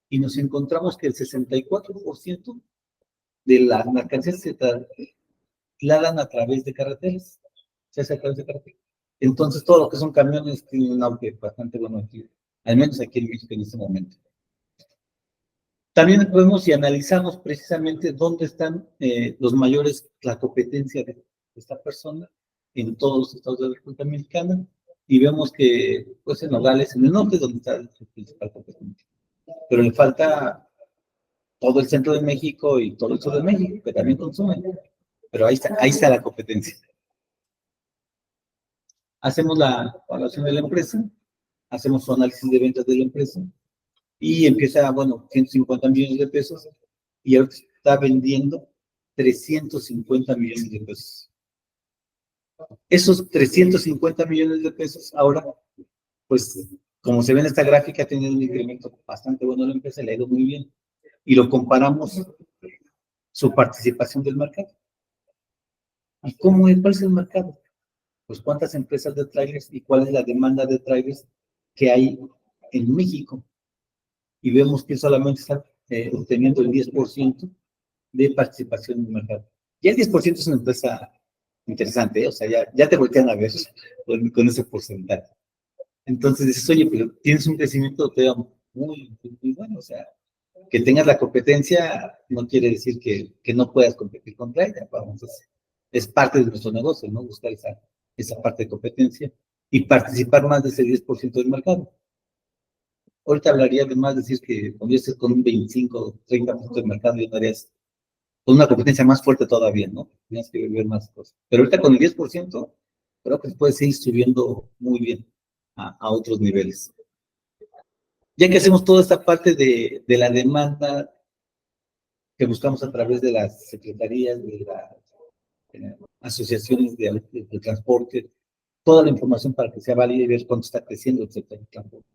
Y nos encontramos que el 64% de las mercancías se trasladan a través de carreteras. Se hace a través de carreteras. Entonces, todo lo que son camiones tiene un auge bastante bueno aquí, al menos aquí en México en este momento. También podemos y analizamos precisamente dónde están los mayores, la competencia de esta persona en todos los estados de la República Mexicana y vemos que, pues, en Nogales, en el norte, donde está el principal competencia. Pero le falta todo el centro de México y todo el sur de México, que también consumen. Pero ahí está la competencia. Hacemos la evaluación de la empresa, hacemos su análisis de ventas de la empresa y empieza, bueno, 150 millones de pesos y ahora está vendiendo 350 millones de pesos. Esos 350 millones de pesos ahora, pues, como se ve en esta gráfica, ha tenido un incremento bastante bueno en la empresa, le ha ido muy bien. Y lo comparamos su participación del mercado. ¿Y cómo es? ¿Cuál es el mercado? Pues cuántas empresas de trailers y cuál es la demanda de trailers que hay en México. Y vemos que solamente está obteniendo el 10% de participación en el mercado. Ya el 10% es una empresa interesante, ¿eh? O sea, ya te voltean a ver con ese porcentaje. Entonces dices, oye, pero tienes un crecimiento muy, muy bueno, o sea, que tengas la competencia no quiere decir que no puedas competir contra ella, vamos, es parte de nuestro negocio, ¿no? Buscar esa parte de competencia y participar más de ese 10% del mercado. Ahorita hablaría de más decir que cuando estés con un 25 o 30% del mercado, ya estarías con una competencia más fuerte todavía, ¿no? Tienes que ver más cosas. Pero ahorita con el 10%, creo que puedes seguir subiendo muy bien a otros niveles. Ya que hacemos toda esta parte de la demanda que buscamos a través de las secretarías, de las asociaciones de transporte, toda la información para que sea válida y ver cuánto está creciendo el sector del transporte.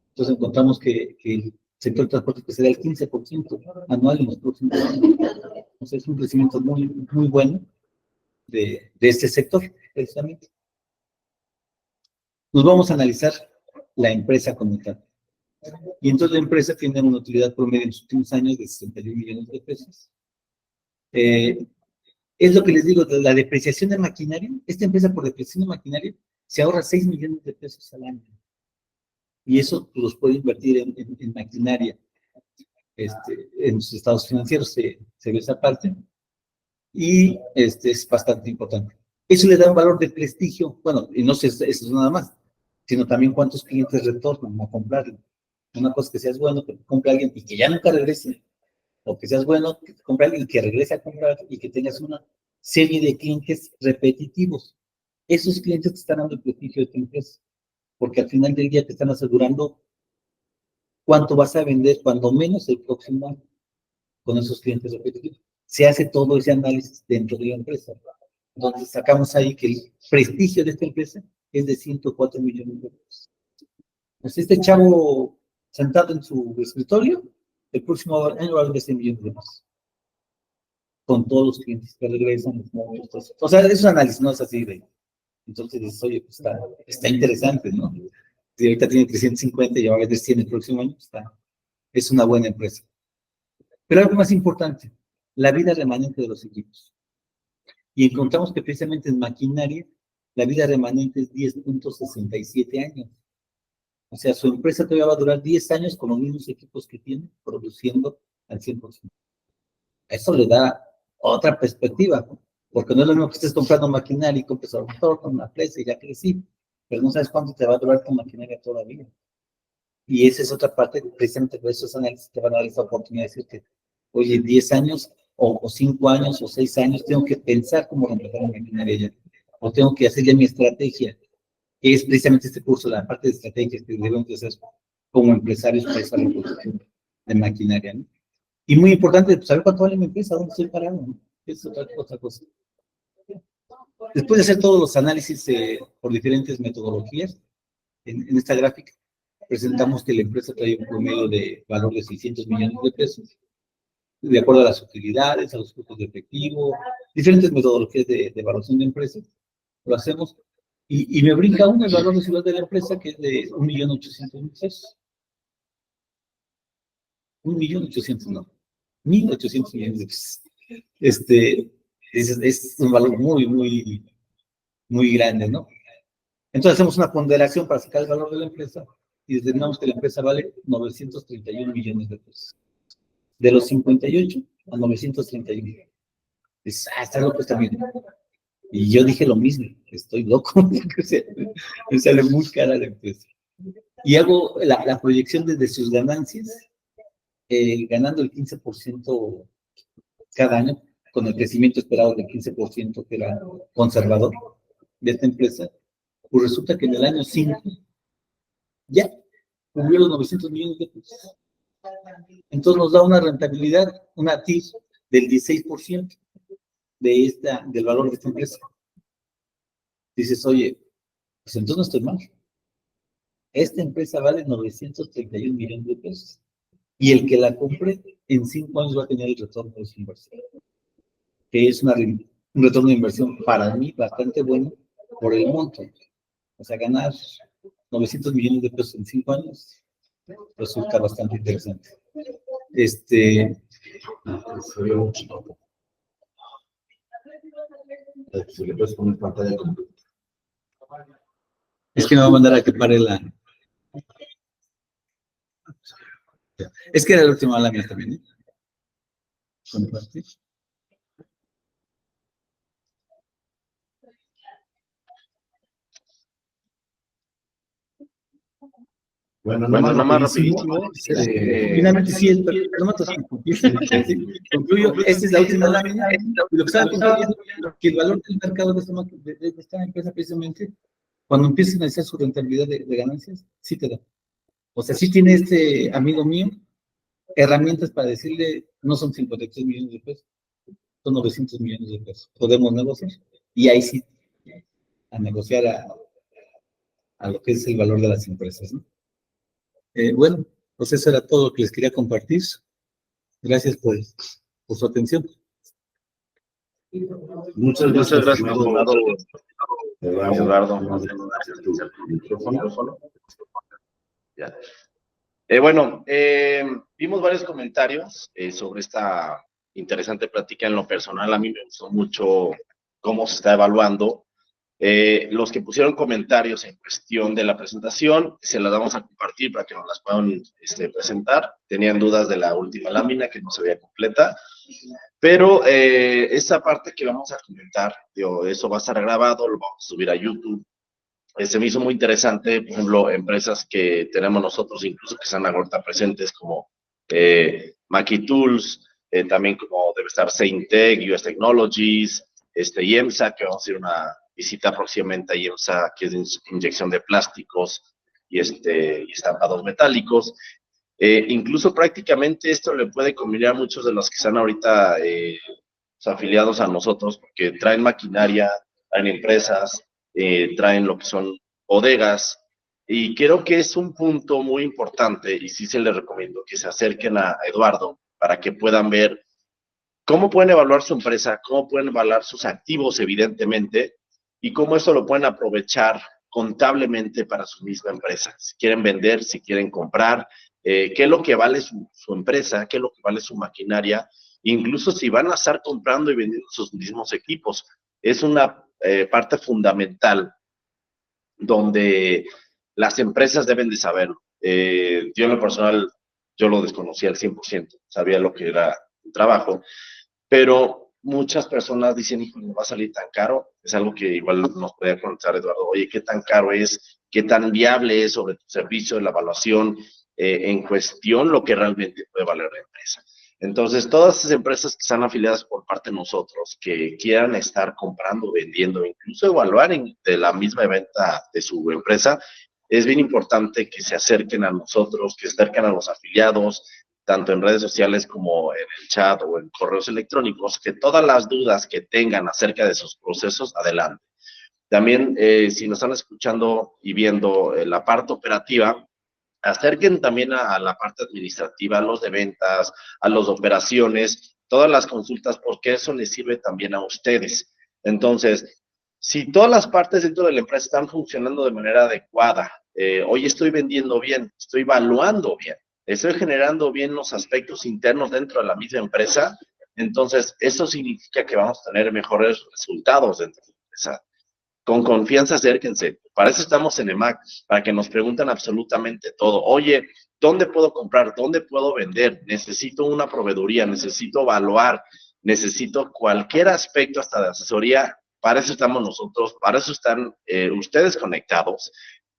Entonces encontramos que el sector del transporte crecerá el 15% anual en los próximos años. Entonces es un crecimiento muy, muy bueno de este sector, precisamente. Nos vamos a analizar la empresa como tal. Y entonces la empresa tiene una utilidad promedio en los últimos años de 61 millones de pesos. Es lo que les digo, la depreciación de maquinaria, esta empresa por depreciación de maquinaria se ahorra 6 millones de pesos al año. Y eso los puede invertir en maquinaria. En sus estados financieros se ve esa parte. Y es bastante importante. Eso le da un valor de prestigio, bueno, y no sé, eso es nada más, sino también cuántos clientes retornan a comprarlo. Una cosa que seas bueno, que compre alguien y que ya nunca regrese, o que seas bueno, que compre alguien y que regrese a comprar y que tengas una serie de clientes repetitivos. Esos clientes te están dando el prestigio de tu empresa, porque al final del día te están asegurando cuánto vas a vender, cuando menos el próximo año, con esos clientes repetitivos. Se hace todo ese análisis dentro de la empresa, donde sacamos ahí que el prestigio de esta empresa es de 104 millones de pesos. Pues este chavo sentado en su escritorio, el próximo año va a valer 100 millones de pesos. Con todos los clientes que regresan, los momentos. O sea, es un análisis, no es así de. Entonces dices, oye, pues está interesante, ¿no? Si ahorita tiene 350 y va a vender 100 el próximo año, es una buena empresa. Pero algo más importante, la vida remanente de los equipos. Y encontramos que precisamente en maquinaria la vida remanente es 10.67 años. O sea, su empresa todavía va a durar 10 años con los mismos equipos que tiene, produciendo al 100%. Eso le da otra perspectiva, ¿no? Porque no es lo mismo que estés comprando maquinaria y compres a lo mejor con una presa y ya crecí, pero no sabes cuánto te va a durar tu maquinaria todavía. Y esa es otra parte, precisamente por esos análisis te van a dar esa oportunidad de decirte, oye, 10 años o 5 años o 6 años, tengo que pensar cómo reemplazar la maquinaria ya, o tengo que hacer ya mi estrategia, que es precisamente este curso, la parte de estrategias que debemos de hacer como empresarios para esa reposición de maquinaria, ¿no? Y muy importante, pues, saber cuánto vale mi empresa, dónde estoy parado, ¿no? Es otra cosa. Después de hacer todos los análisis por diferentes metodologías, en esta gráfica presentamos que la empresa trae un promedio de valor de 600 millones de pesos, de acuerdo a las utilidades, a los flujos de efectivo, diferentes metodologías de evaluación de empresas, lo hacemos, y me brinca uno el valor residual de la empresa, que es de 1.800.000 pesos. 1.800.000, no, 1.800 millones de pesos. Es un valor muy, muy, muy grande, ¿no? Entonces hacemos una ponderación para sacar el valor de la empresa y determinamos que la empresa vale 931 millones de pesos. De los 58 a 931. Dices, está loco esta bien. Y yo dije lo mismo, estoy loco, me sale muy cara la empresa. Y hago la proyección desde sus ganancias, ganando el 15% cada año, con el crecimiento esperado del 15% que era conservador de esta empresa, pues resulta que en el año 5 ya cubrió los 900 millones de pesos. Entonces nos da una rentabilidad, una TIR del 16% del valor de esta empresa. Dices, oye, pues entonces no estoy mal. Esta empresa vale 931 millones de pesos. Y el que la compre en 5 años va a tener el retorno de su inversión. Que es un retorno de inversión para mí bastante bueno por el monto. O sea, ganar 900 millones de pesos en 5 años resulta bastante interesante. Si le puedes poner pantalla completa. Es que me va a mandar a que pare la... Es que era la última lámina también, ¿eh? Compartir. Bueno, nada más rapidísimo. Finalmente sí, no mato sin concluyo, esta es la última lámina, y lo que estaba concluyendo, que el valor del mercado de esta empresa precisamente, cuando empiezas a analizar su rentabilidad de ganancias, sí te da. O sea, sí tiene este amigo mío herramientas para decirle, no son 53 millones de pesos, son 900 millones de pesos. Podemos negociar, y ahí sí, a negociar a lo que es el valor de las empresas, ¿no? Bueno, pues eso era todo lo que les quería compartir. Gracias por su atención. Muchas gracias, estimado Eduardo. Ya. Bueno, vimos varios comentarios sobre esta interesante plática. En lo personal, a mí me gustó mucho cómo se está evaluando. Los que pusieron comentarios en cuestión de la presentación, se las vamos a compartir para que nos las puedan presentar. Tenían dudas de la última lámina que no se veía completa, pero esa parte que vamos a comentar, eso va a estar grabado, lo vamos a subir a YouTube. Se me hizo muy interesante, por ejemplo, empresas que tenemos nosotros, incluso que están ahorita presentes, como Makitools, también como debe estar Seintech, US Technologies, IEMSA, que vamos a hacer una visita próximamente a IEMSA, que es de inyección de plásticos y estampados metálicos. Incluso prácticamente esto le puede combinar a muchos de los que están ahorita afiliados a nosotros, porque traen maquinaria, traen empresas, traen lo que son bodegas, y creo que es un punto muy importante, y sí se les recomiendo que se acerquen a Eduardo para que puedan ver cómo pueden evaluar su empresa, cómo pueden evaluar sus activos, evidentemente, y cómo eso lo pueden aprovechar contablemente para su misma empresa. Si quieren vender, si quieren comprar, qué es lo que vale su empresa, qué es lo que vale su maquinaria, incluso si van a estar comprando y vendiendo sus mismos equipos. Es una parte fundamental donde las empresas deben de saberlo. Yo en lo personal, yo lo desconocía al 100%, sabía lo que era el trabajo, pero muchas personas dicen, hijo, ¿me va a salir tan caro? Es algo que igual nos puede preguntar Eduardo, oye, ¿qué tan caro es? ¿Qué tan viable es sobre tu servicio, la evaluación en cuestión, lo que realmente puede valer la empresa? Entonces, todas esas empresas que están afiliadas por parte de nosotros, que quieran estar comprando, vendiendo, incluso evaluar de la misma venta de su empresa, es bien importante que se acerquen a nosotros, que se acerquen a los afiliados, tanto en redes sociales como en el chat o en correos electrónicos, que todas las dudas que tengan acerca de sus procesos, adelante. También, si nos están escuchando y viendo la parte operativa, acerquen también a la parte administrativa, a los de ventas, a los de operaciones, todas las consultas, porque eso les sirve también a ustedes. Entonces, si todas las partes dentro de la empresa están funcionando de manera adecuada, hoy estoy vendiendo bien, estoy evaluando bien, estoy generando bien los aspectos internos dentro de la misma empresa, entonces eso significa que vamos a tener mejores resultados dentro de la empresa. Con confianza, acérquense. Para eso estamos en EMAC, para que nos pregunten absolutamente todo. Oye, ¿dónde puedo comprar? ¿Dónde puedo vender? Necesito una proveeduría, necesito evaluar, necesito cualquier aspecto hasta de asesoría. Para eso estamos nosotros, para eso están ustedes conectados.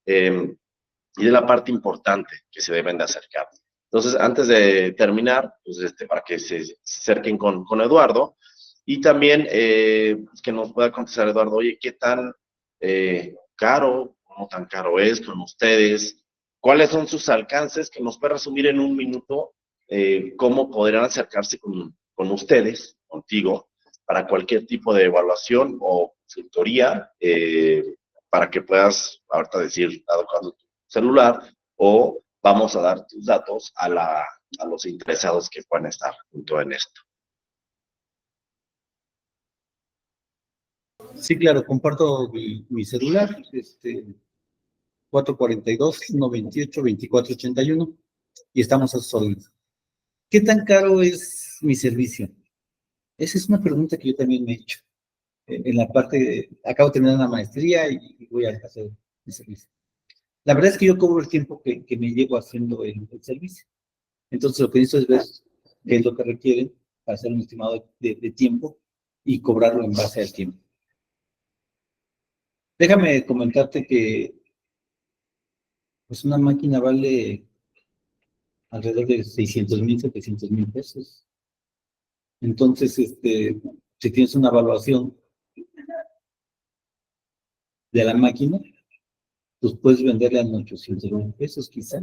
Y de la parte importante que se deben de acercar. Entonces, antes de terminar, pues para que se acerquen con Eduardo, y también que nos pueda contestar Eduardo, oye, ¿qué tan caro, no tan caro es con ustedes? ¿Cuáles son sus alcances? Que nos puede resumir en un minuto cómo podrán acercarse con ustedes, contigo, para cualquier tipo de evaluación o consultoría, para que puedas ahorita decir, cuando tu celular, o vamos a dar tus datos a los interesados que puedan estar junto en esto. Sí, claro, comparto mi celular, 442-128-2481, y estamos a sus órdenes. ¿Qué tan caro es mi servicio? Esa es una pregunta que yo también me he hecho. En la parte, acabo de terminar una maestría y voy a hacer mi servicio. La verdad es que yo cobro el tiempo que me llevo haciendo el servicio. Entonces, lo que necesito es ver qué es lo que requieren para hacer un estimado de tiempo y cobrarlo en base al tiempo. Déjame comentarte que pues una máquina vale alrededor de 600,000, 700,000 pesos. Entonces, si tienes una evaluación de la máquina, pues puedes venderla en 800,000 pesos quizá.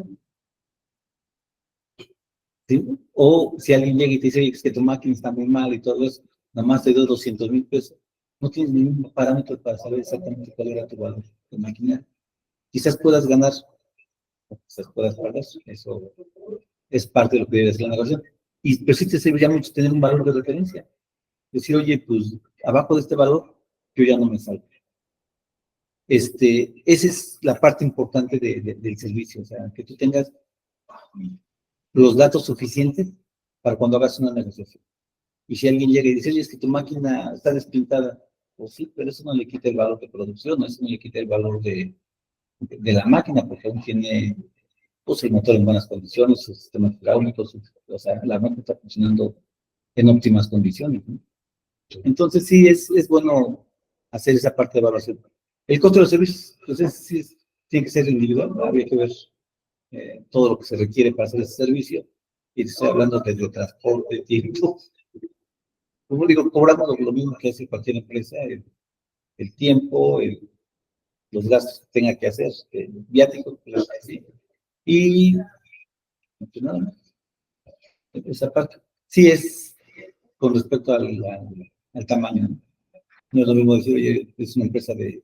¿Sí? O si alguien llega y te dice, oye, es que tu máquina está muy mal y todo eso, nada más te doy 200,000 pesos. No tienes ningún parámetro para saber exactamente cuál era tu valor de máquina. Quizás puedas ganar, o quizás puedas perder. Eso es parte de lo que debe ser la negociación. Pero sí te sirve ya mucho tener un valor de referencia. Decir, oye, pues abajo de este valor, yo ya no me salgo. Esa es la parte importante del servicio, o sea, que tú tengas los datos suficientes para cuando hagas una negociación. Y si alguien llega y dice, oye, es que tu máquina está despintada, pues sí, pero eso no le quita el valor de producción, eso no le quita el valor de la máquina, porque aún tiene pues, el motor en buenas condiciones, sus sistemas hidráulicos, o sea, la máquina está funcionando en óptimas condiciones, ¿no? Entonces sí, es bueno hacer esa parte de evaluación. El costo de los servicios, entonces sí, tiene que ser individual, ¿no? Habría que ver todo lo que se requiere para hacer ese servicio, y estoy hablando de transporte, tiempo. Como digo, cobramos lo mismo que hace cualquier empresa, el tiempo, los gastos que tenga que hacer, viáticos, sí. Y pues nada más, esa parte. Sí es con respecto al tamaño, ¿no? No es lo mismo decir, oye, es una empresa de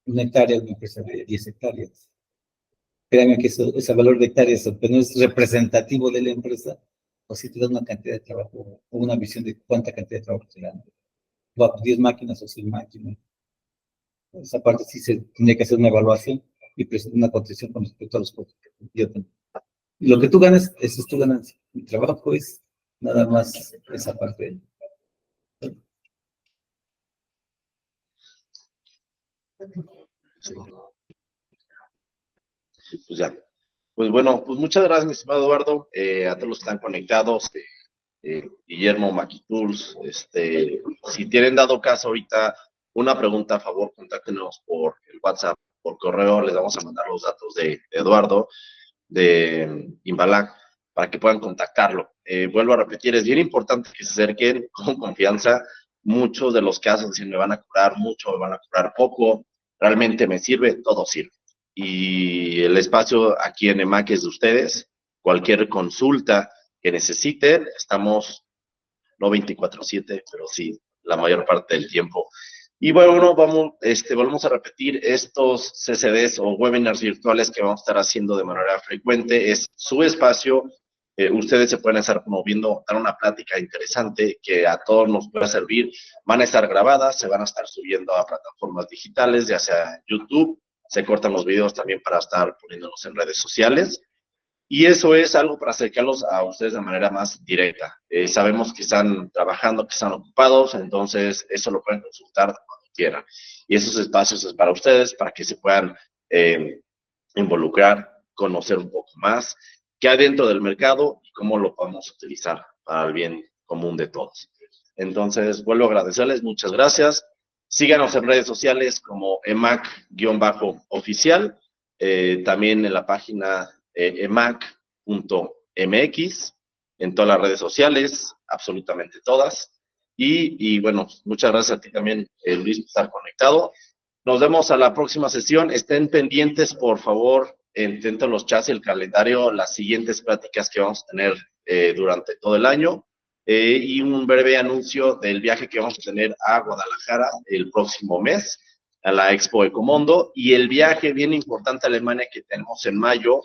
1 hectárea, una empresa de 10 hectáreas. Créanme que ese valor de hectáreas, aunque no es representativo de la empresa, o si te da una cantidad de trabajo, o una visión de cuánta cantidad de trabajo te dan. O 10 máquinas o 100 máquinas. Esa parte sí se tendría que hacer una evaluación y presentar una cotización con respecto a los costos que yo tengo. Y lo que tú ganas, eso es tu ganancia. Mi trabajo es Nada más esa parte. Sí. Pues ya. Pues bueno, pues muchas gracias, mi estimado Eduardo, a todos los que están conectados, Guillermo, Maquitours, si tienen dado caso ahorita una pregunta, a favor, contáctenos por el WhatsApp, por correo, les vamos a mandar los datos de Eduardo, de Imbalac, para que puedan contactarlo. Vuelvo a repetir, es bien importante que se acerquen con confianza. Muchos de los casos dicen, me van a curar mucho, me van a curar poco, realmente me sirve, todo sirve. Y el espacio aquí en EMAC es de ustedes. Cualquier consulta que necesiten, estamos no 24/7, pero sí la mayor parte del tiempo. Y bueno, volvemos a repetir estos CCDs o webinars virtuales que vamos a estar haciendo de manera frecuente. Es su espacio. Ustedes se pueden estar promoviendo, dar una plática interesante que a todos nos pueda servir. Van a estar grabadas, se van a estar subiendo a plataformas digitales, ya sea YouTube. Se cortan los videos también para estar poniéndolos en redes sociales. Y eso es algo para acercarlos a ustedes de manera más directa. Sabemos que están trabajando, que están ocupados, entonces eso lo pueden consultar cuando quieran. Y esos espacios es para ustedes, para que se puedan involucrar, conocer un poco más qué hay dentro del mercado y cómo lo podemos utilizar para el bien común de todos. Entonces, vuelvo a agradecerles, muchas gracias. Síganos en redes sociales como emac-oficial, también en la página emac.mx, en todas las redes sociales, absolutamente todas. Y bueno, muchas gracias a ti también, Luis, por estar conectado. Nos vemos a la próxima sesión. Estén pendientes, por favor, dentro de los chats y el calendario, las siguientes pláticas que vamos a tener durante todo el año. Y un breve anuncio del viaje que vamos a tener a Guadalajara el próximo mes, a la Expo Ecomondo. Y el viaje bien importante a Alemania que tenemos en mayo,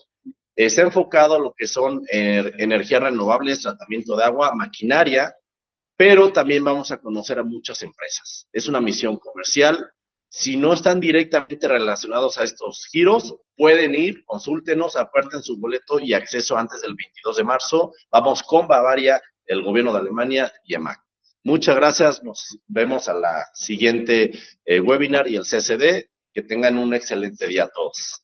está enfocado a lo que son energías renovables, tratamiento de agua, maquinaria, pero también vamos a conocer a muchas empresas. Es una misión comercial. Si no están directamente relacionados a estos giros, pueden ir, consúltenos, aparten su boleto y acceso antes del 22 de marzo. Vamos con Bavaria, el gobierno de Alemania y EMAC. Muchas gracias, nos vemos a la siguiente webinar y el CCD. Que tengan un excelente día a todos.